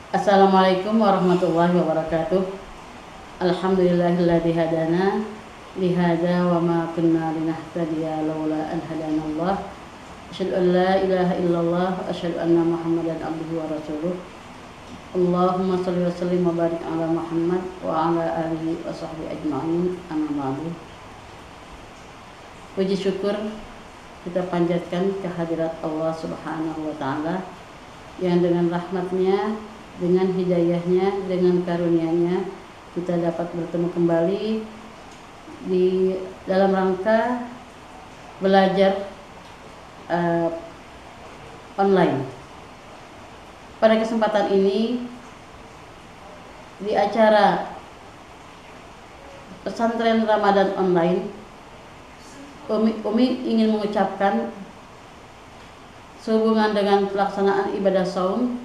Assalamualaikum warahmatullahi wabarakatuh. Alhamdulillahilladzi hadana lihada wa ma kunna linahtadiya laula an hadanallah. Asyhadu an la ilaha illallah wa asyhadu anna Muhammadan abduhu wa rasuluh. Allahumma shalli wa sallim wa barik ala Muhammad wa ala alihi wa sahbihi ajma'in. Amma ba'du. Puji syukur kita panjatkan kehadirat Allah Subhanahu wa taala yang dengan rahmatnya, dengan hidayahnya, dengan karunia-Nya kita dapat bertemu kembali di dalam rangka belajar online. Pada kesempatan ini di acara pesantren Ramadan online, Umi ingin mengucapkan sehubungan dengan pelaksanaan ibadah saum,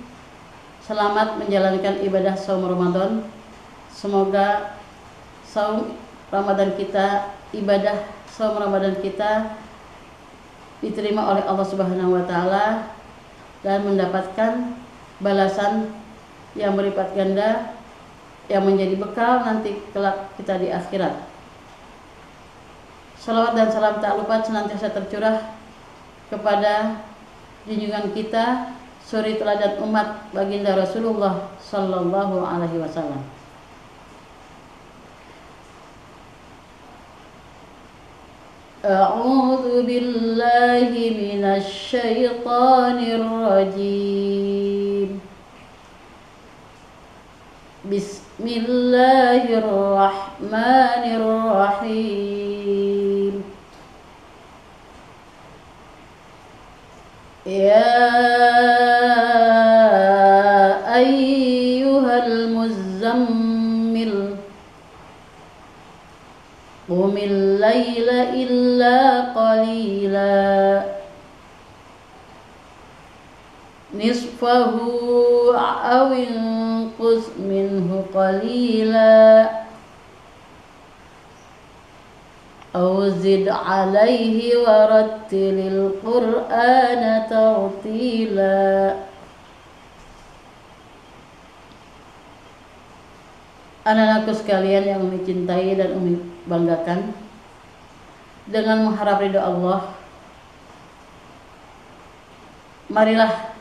selamat menjalankan ibadah saum Ramadan. Semoga saum Ramadan kita, ibadah saum Ramadan kita diterima oleh Allah Subhanahu wa taala dan mendapatkan balasan yang berlipat ganda yang menjadi bekal nanti kelak kita di akhirat. Salawat dan salam tak lupa senantiasa tercurah kepada junjungan kita, suri teladan umat baginda Rasulullah sallallahu alaihi wasallam. A'udzu billahi minasy syaithanir rajim. Bismillahirrahmanirrahim. Ya ayyuhal muzammil qumil laila illa qalila nisfahu aw inqus minhu qalila aw zid alaihi warattilil qur'ana tartila. Anak-anakku sekalian yang Umi cintai dan Umi banggakan, dengan mengharap ridho Allah, marilah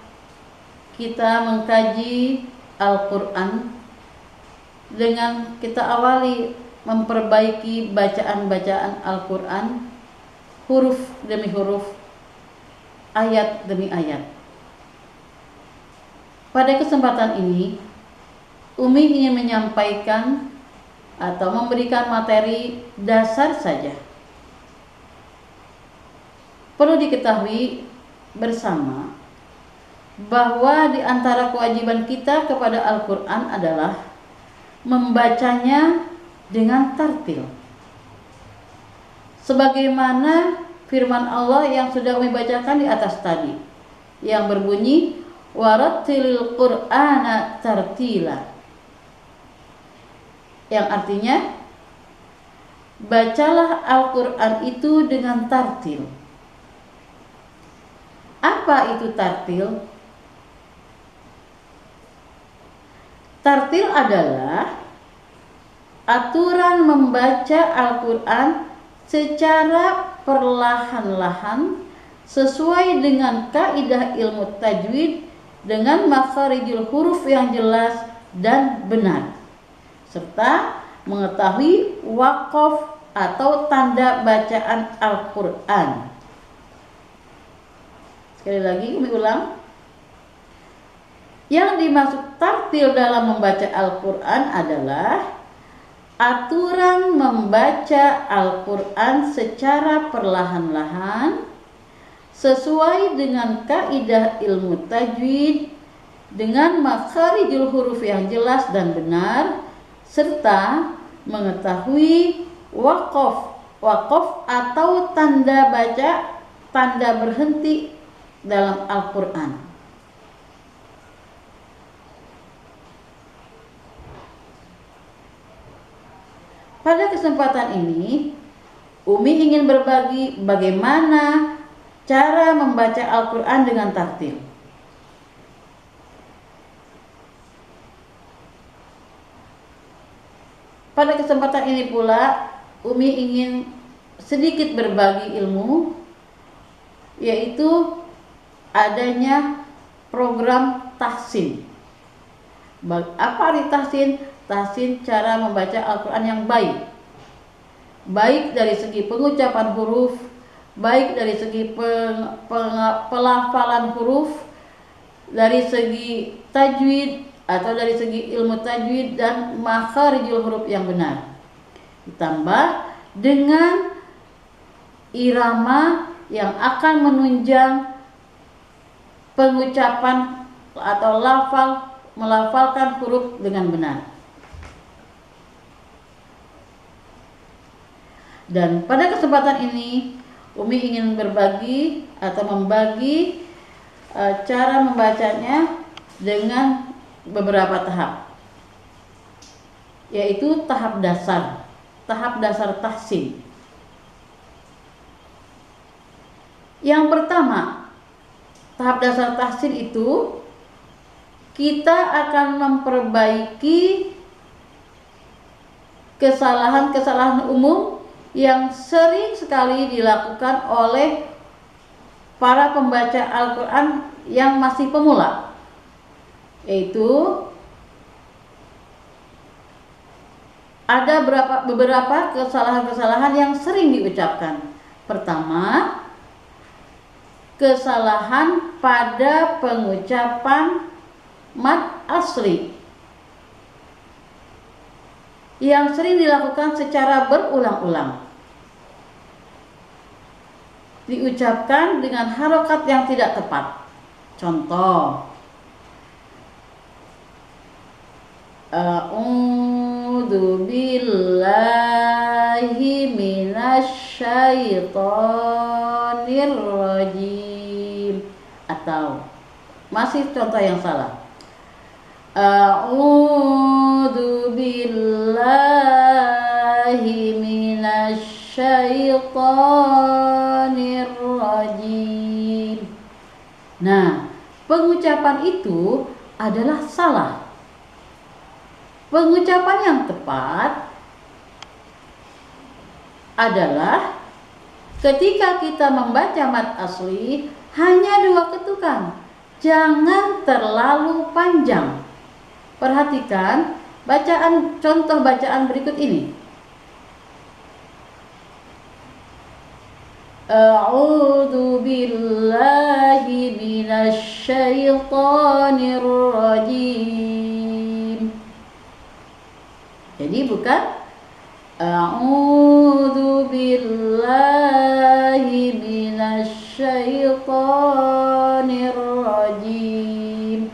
kita mengkaji Al-Quran dengan kita awali memperbaiki bacaan-bacaan Al-Quran, huruf demi huruf, ayat demi ayat. Pada kesempatan ini, Umi ingin menyampaikan atau memberikan materi dasar saja. Perlu diketahui bersama bahwa di antara kewajiban kita kepada Al-Quran adalah membacanya dengan tartil, sebagaimana firman Allah yang sudah Umi bacakan di atas tadi, yang berbunyi warattilil qur'ana tartila, yang artinya bacalah Al-Quran itu dengan tartil. Apa itu tartil? Tartil adalah aturan membaca Al-Quran secara perlahan-lahan sesuai dengan kaidah ilmu tajwid dengan makharijul huruf yang jelas dan benar, serta mengetahui waqaf atau tanda bacaan Al-Quran. Sekali lagi Umi ulang. Yang dimaksud tartil dalam membaca Al-Quran adalah aturan membaca Al-Quran secara perlahan-lahan sesuai dengan kaidah ilmu tajwid dengan makharijul huruf yang jelas dan benar, serta mengetahui waqaf atau tanda baca, tanda berhenti dalam Al-Quran. Pada kesempatan ini, Umi ingin berbagi bagaimana cara membaca Al-Quran dengan tartil. Pada kesempatan ini pula Umi ingin sedikit berbagi ilmu, yaitu adanya program tahsin. Apa arti tahsin? Tahsin cara membaca Al-Quran yang baik, baik dari segi pengucapan huruf, baik dari segi pelafalan huruf, dari segi tajwid atau dari segi ilmu tajwid dan makharijul huruf yang benar, ditambah dengan irama yang akan menunjang pengucapan atau melafalkan huruf dengan benar. Dan pada kesempatan ini Umi ingin berbagi atau membagi cara membacanya dengan beberapa tahap, yaitu tahap dasar tahsin. Yang pertama, tahap dasar tahsin itu kita akan memperbaiki kesalahan-kesalahan umum yang sering sekali dilakukan oleh para pembaca Al-Quran yang masih pemula, yaitu ada beberapa kesalahan-kesalahan yang sering diucapkan. Pertama, kesalahan pada pengucapan mad asli yang sering dilakukan secara berulang-ulang, diucapkan dengan harokat yang tidak tepat. Contoh, a'udzu billahi minasyaitonir rajim, atau masih contoh yang salah, a'udzu billahi minasyaitonir rajim. Nah, pengucapan itu adalah salah. Pengucapan yang tepat adalah ketika kita membaca mad asli hanya 2 ketukan, jangan terlalu panjang. Perhatikan contoh bacaan berikut ini. A'udzu billahi minasyaitonir rajim. Jadi bukan a'udzu billahi minasyaitonir rajim.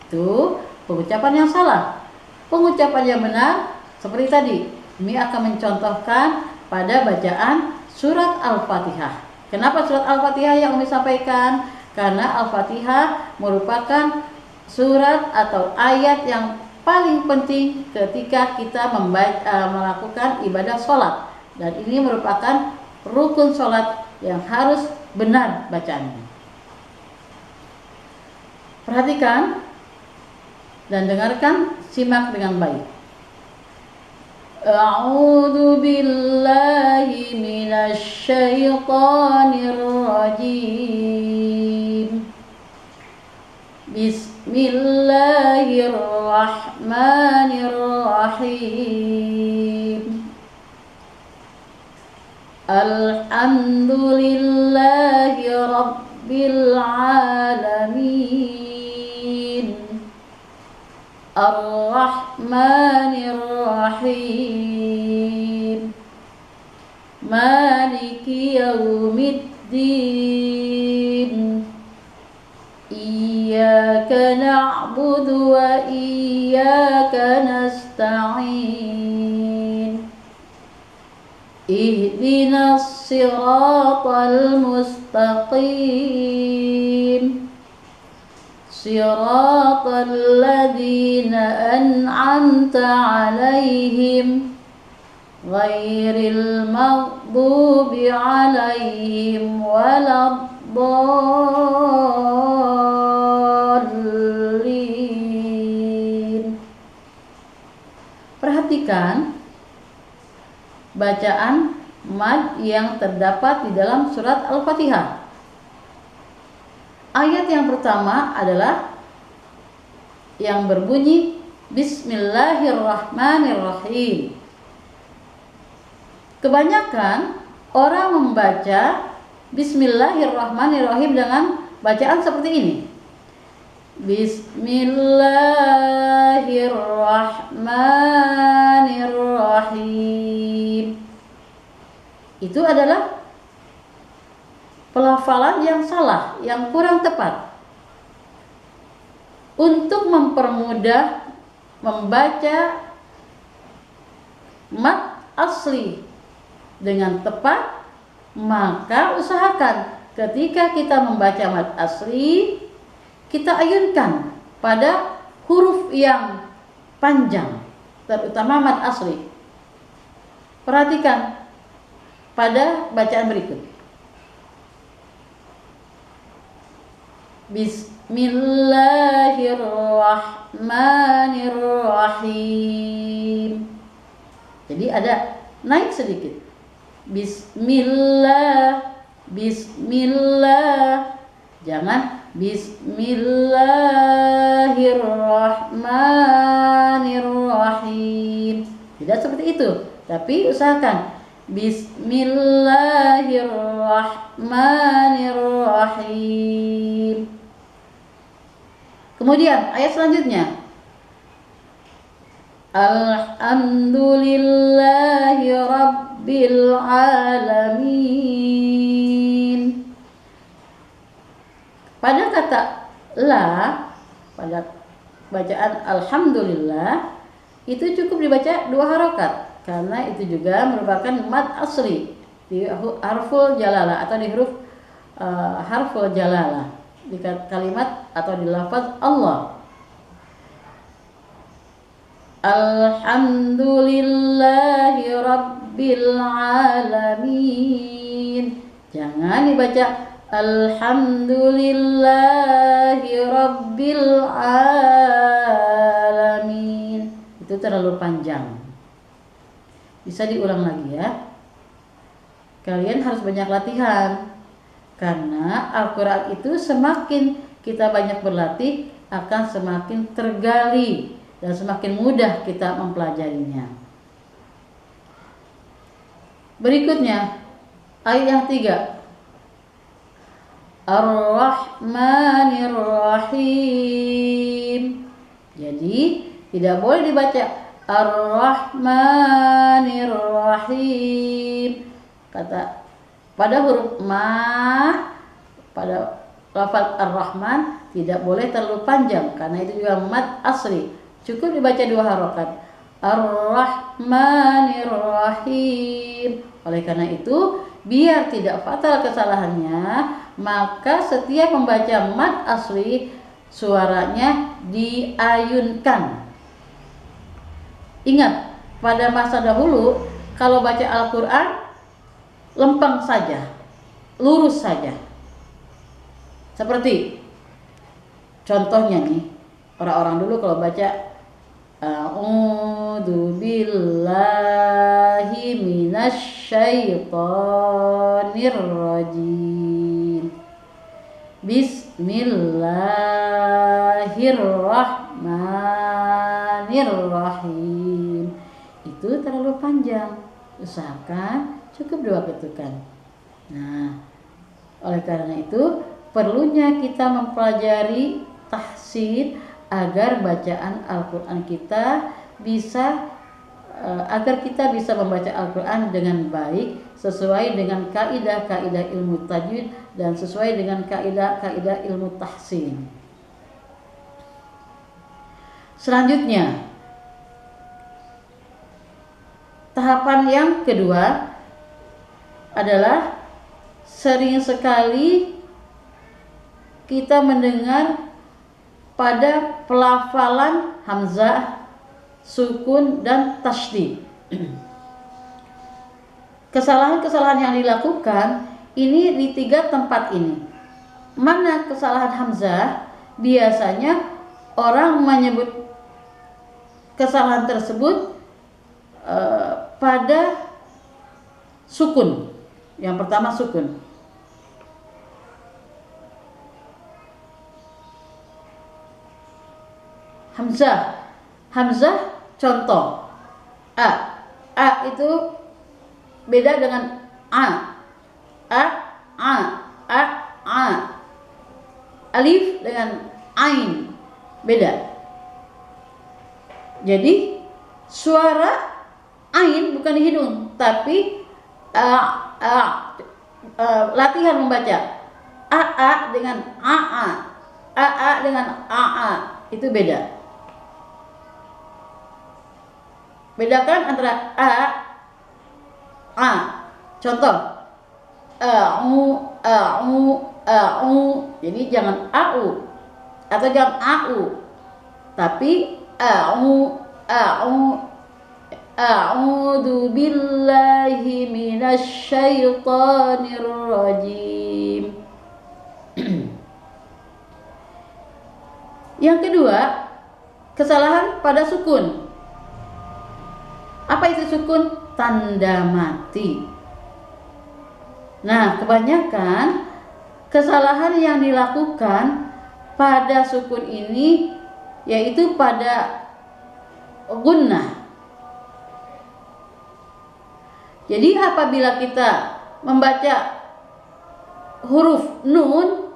Itu pengucapan yang salah. Pengucapan yang benar seperti tadi, Umi akan mencontohkan pada bacaan surat Al-Fatihah. Kenapa surat Al-Fatihah yang Umi sampaikan? Karena Al-Fatihah merupakan surat atau ayat yang paling penting ketika kita melakukan ibadah sholat, dan ini merupakan rukun sholat yang harus benar bacaannya. Perhatikan dan dengarkan, simak dengan baik. A'udzu billahi minasyaitonir rajim. Bismillahirrahmanirrahim. Alhamdulillahi rabbil alamin. Ar-Rahmanir-Rahim. Maliki yaumiddin. Iyyaka na'budu wa iyyaka nasta'in. Ihdinas siratal mustaqim. Siratal ladzina an'amta 'alaihim ghairil maghdubi 'alaihim waladdallin. perhatikan bacaan mad yang terdapat di dalam surat Al-Fatihah. Ayat yang pertama adalah yang berbunyi Bismillahirrahmanirrahim. Kebanyakan orang membaca Bismillahirrahmanirrahim dengan bacaan seperti ini. Bismillahirrahmanirrahim. Itu adalah pelafalan yang salah, yang kurang tepat. Untuk mempermudah membaca mad asli dengan tepat, maka usahakan ketika kita membaca mad asli, kita ayunkan pada huruf yang panjang, terutama mad asli. Perhatikan pada bacaan berikut. Bismillahirrahmanirrahim. Jadi ada naik sedikit. Bismillah, bismillah. Jangan bismillahirrahmanirrahim. Tidak seperti itu, tapi usahakan Bismillahirrahmanirrahim. Kemudian ayat selanjutnya, Alhamdulillahi Rabbil Alamin. Pada kata la, pada bacaan Alhamdulillah, itu cukup dibaca 2 harokat, karena itu juga merupakan mad asli di harful jalalah atau di huruf harful jalalah, di kalimat atau di lafaz Allah. Alhamdulillahi Rabbil Alamin. Jangan dibaca Alhamdulillahi Rabbil Alamin. Itu terlalu panjang. Bisa diulang lagi ya. Kalian harus banyak latihan, karena Al-Quran itu semakin kita banyak berlatih akan semakin tergali dan semakin mudah kita mempelajarinya. Berikutnya ayat yang 3, Ar-Rahmanir-Rahim. Jadi tidak boleh dibaca Ar-Rahmanir-Rahim. Kata pada huruf ma, pada lafaz Ar-Rahman tidak boleh terlalu panjang, karena itu juga mad asli. Cukup dibaca 2 harokat. Ar-Rahmanir-Rahim. Oleh karena itu, biar tidak fatal kesalahannya, maka setiap membaca mad asli suaranya diayunkan. Ingat, pada masa dahulu kalau baca Al-Quran lempeng saja, lurus saja. Seperti contohnya nih, orang-orang dulu kalau baca A'udzu billahi minasyaitonir rajim. Bismillahirrahmanirrahim. Itu terlalu panjang. Usahakan cukup 2 ketukan. Nah, oleh karena itu perlunya kita mempelajari tahsin agar bacaan Al-Quran kita bisa agar kita bisa membaca Al-Quran dengan baik, sesuai dengan kaidah-kaidah ilmu tajwid dan sesuai dengan kaidah-kaidah ilmu tahsin. Selanjutnya, tahapan yang kedua adalah sering sekali kita mendengar pada pelafalan hamzah, sukun, dan tasydid. Kesalahan-kesalahan yang dilakukan ini di 3 tempat ini. Mana kesalahan hamzah? Biasanya orang menyebut kesalahan tersebut pada sukun. Yang pertama sukun. Hamzah. Hamzah contoh. A. A itu beda dengan A. A. A. A. A. Alif dengan ain beda. Jadi suara ain bukan di hidung, tapi latihan membaca. A dengan A dengan A itu beda. Bedakan antara A. Contoh, jadi jangan au atau jangan au, tapi a'udzu billahi minasy syaithanir rajim. Yang kedua, kesalahan pada sukun. Apa itu sukun? Tanda mati. Nah, kebanyakan kesalahan yang dilakukan pada sukun ini yaitu pada gunnah. Jadi apabila kita membaca huruf nun,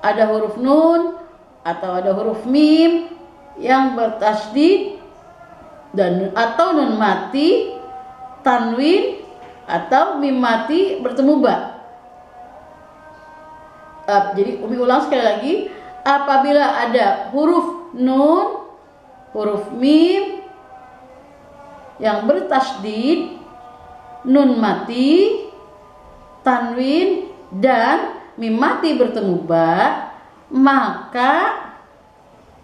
ada huruf nun atau ada huruf mim yang bertasydid dan atau nun mati, tanwin atau mim mati bertemu ba. Jadi Umi ulang sekali lagi, apabila ada huruf nun, huruf mim yang bertasydid, nun mati, tanwin dan mim mati bertemu ba, maka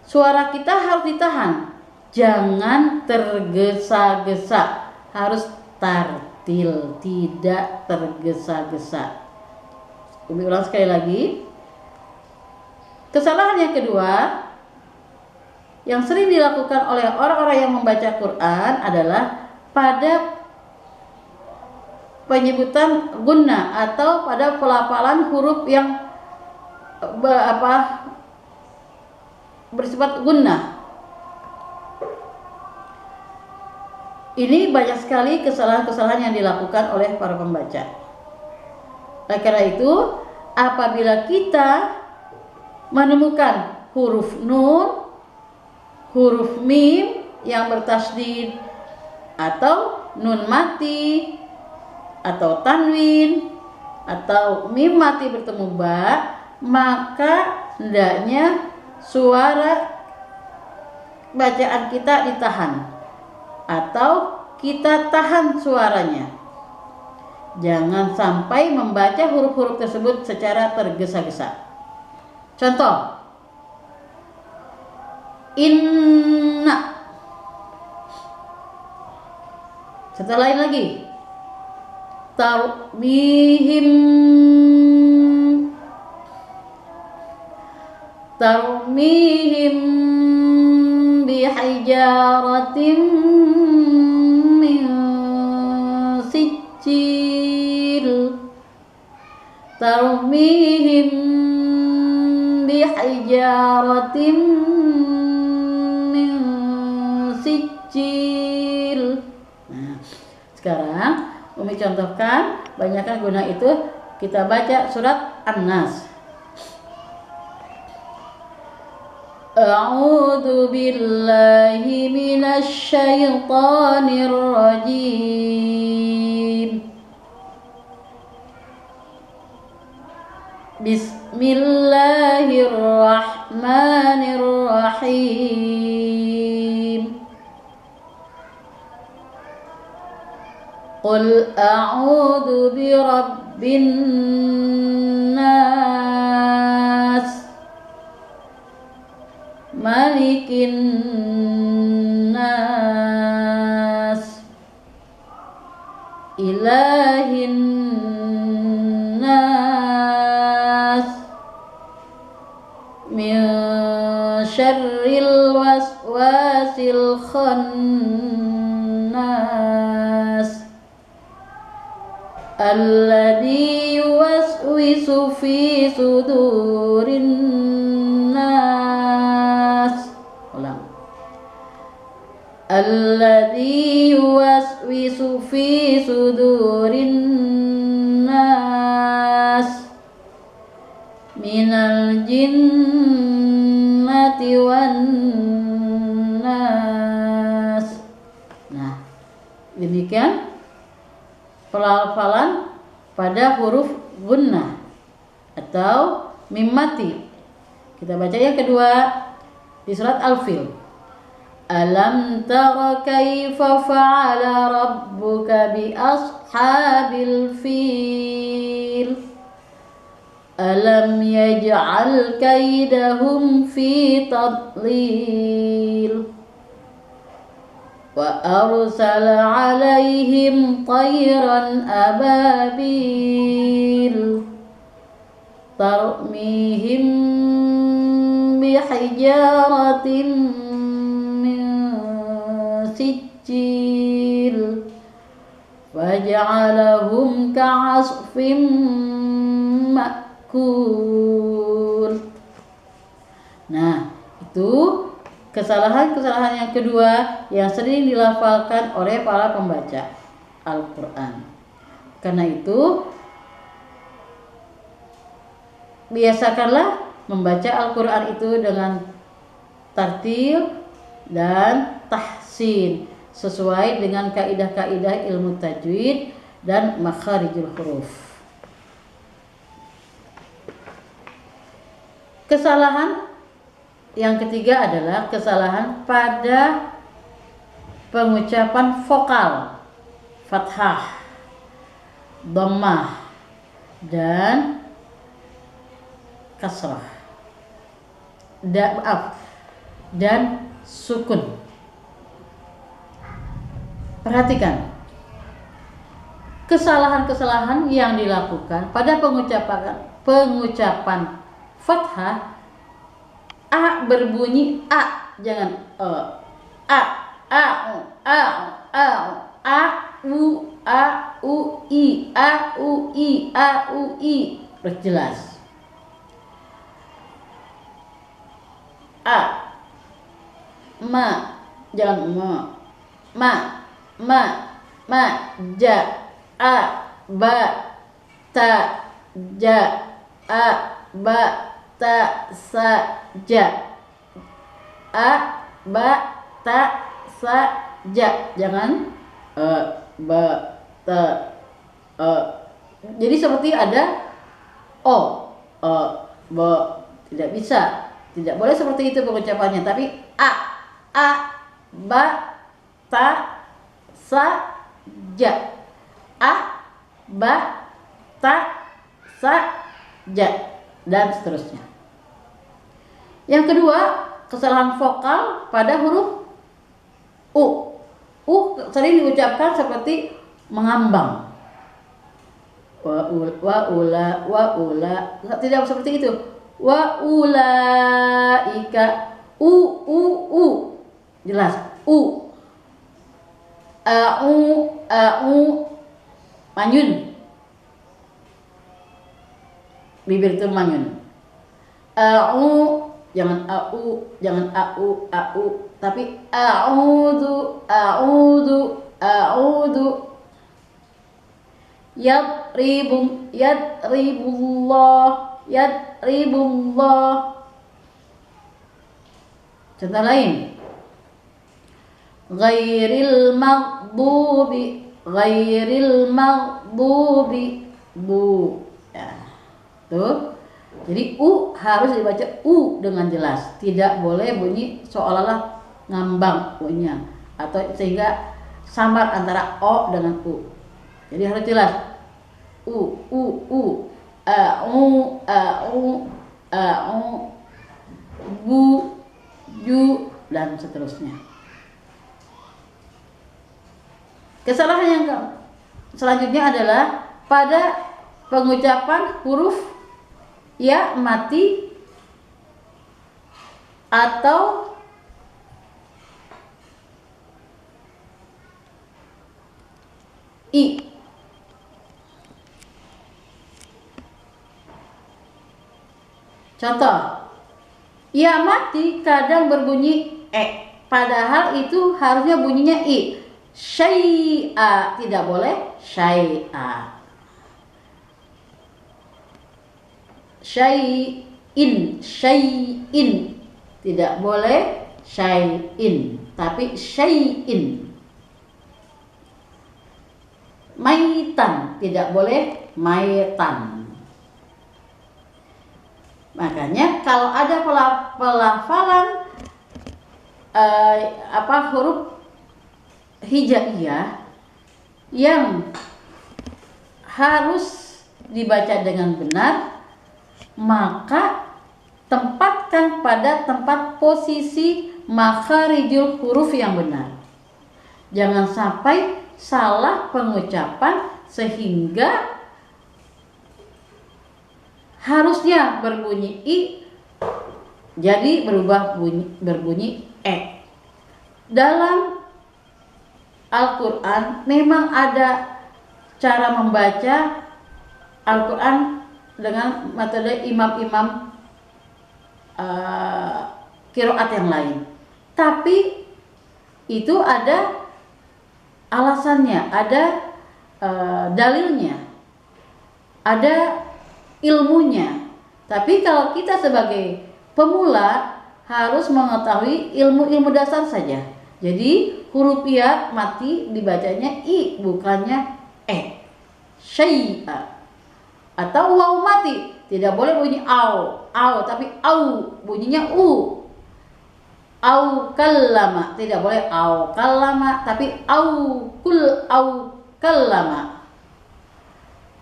suara kita harus ditahan. Jangan tergesa-gesa, harus tartil, tidak tergesa-gesa. Umi ulang sekali lagi. Kesalahan yang kedua yang sering dilakukan oleh orang-orang yang membaca Quran adalah pada penyebutan gunnah atau pada pelafalan huruf yang bersifat gunnah. Ini banyak sekali kesalahan-kesalahan yang dilakukan oleh para pembaca. Oleh karena itu, apabila kita menemukan huruf nun, huruf mim yang bertasydid atau nun mati atau tanwin atau mim mati bertemu ba, maka hendaknya suara bacaan kita ditahan atau kita tahan suaranya. Jangan sampai membaca huruf-huruf tersebut secara tergesa-gesa. Contoh, inna. Setelah lain lagi, tarmihim bihijaratin min sijil. Tarmihim bihijaratin min sijil. Nah, sekarang Umi contohkan, banyakkan guna itu kita baca surat An-Nas. A'udzu billahi minasy syaithanir rajim. Bismillahirrahmanirrahim. Qul a'udzu birabbin nas, malikin nas, ilahin nas, min syarril waswasil khannas. nas. Alladzi yuwaswisu fi sudurin nas. Ulang. Alladzi yuwaswisu fi sudurin nas minal jinnati wan nas. Nah, demikian pelafalan pada huruf gunnah atau mim mati. Kita baca yang kedua di surat Al-Fil. Alam tara kaifa fa'ala rabbuka bi ashabil fil. Alam yaj'al kaidahum fi tadlil. Wa arsala 'alaihim tayran ababil tarmihim bihijaratin min sijil faj'alahum ka'asfin ma'kul. Nah, itu kesalahan-kesalahan yang kedua yang sering dilafalkan oleh para pembaca Al-Quran. Karena itu, biasakanlah membaca Al-Quran itu dengan tartil dan tahsin sesuai dengan kaidah-kaidah ilmu tajwid dan makharijul huruf. Kesalahan yang ketiga adalah kesalahan pada pengucapan vokal fathah, dhammah, dan kasrah. Dan sukun. Perhatikan kesalahan-kesalahan yang dilakukan pada pengucapan fathah. A berbunyi a, jangan e. A, u, i, harus jelas. A, ma, jangan ma, ja, a, ba, ta, ja, a, ba, ta, sa, ja, a, ba, ta, sa, ja, jangan ba, ta, jadi seperti ada o, ba, tidak bisa, tidak boleh seperti itu pengucapannya, tapi a, ba, ta, sa, ja, a, ba, ta, sa, ja, dan seterusnya. Yang kedua, kesalahan vokal pada huruf u. U sering diucapkan seperti mengambang. Wa ula, tidak seperti itu. Wa ulaika, u. Jelas, u. Au, manyun. Bibir itu manyun. Au, jangan au, tapi a'udzu. Yadribullah. Contoh lain. Ghairil maghdubi, bu. Ya. Tuh. Jadi u harus dibaca u dengan jelas, tidak boleh bunyi seolah-olah ngambang u-nya atau sehingga samar antara o dengan u. Jadi harus jelas u, bu, ju, dan seterusnya. Kesalahan yang selanjutnya adalah pada pengucapan huruf ya mati atau I. Contoh, ia mati kadang berbunyi padahal itu harusnya bunyinya I. Syai'a, tidak boleh syai'a. Syai'in, syai'in, tidak boleh syai'in, tapi syai'in. Maitan, tidak boleh maitan. Makanya kalau ada pelafalan huruf hijaiyah yang harus dibaca dengan benar, maka tempatkan pada tempat posisi makharijul huruf yang benar. Jangan sampai salah pengucapan sehingga harusnya berbunyi I jadi berubah berbunyi E. Dalam Al-Quran memang ada cara membaca Al-Quran dengan metode imam-imam qiraat yang lain. Tapi itu ada alasannya, ada dalilnya, ada ilmunya. Tapi kalau kita sebagai pemula harus mengetahui ilmu-ilmu dasar saja. Jadi huruf ya mati dibacanya I bukannya E. Syai'a. Atau waw mati tidak boleh bunyi au, tapi au bunyinya u. Au kallama, tidak boleh au kallama, tapi au kallama.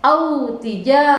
Au tija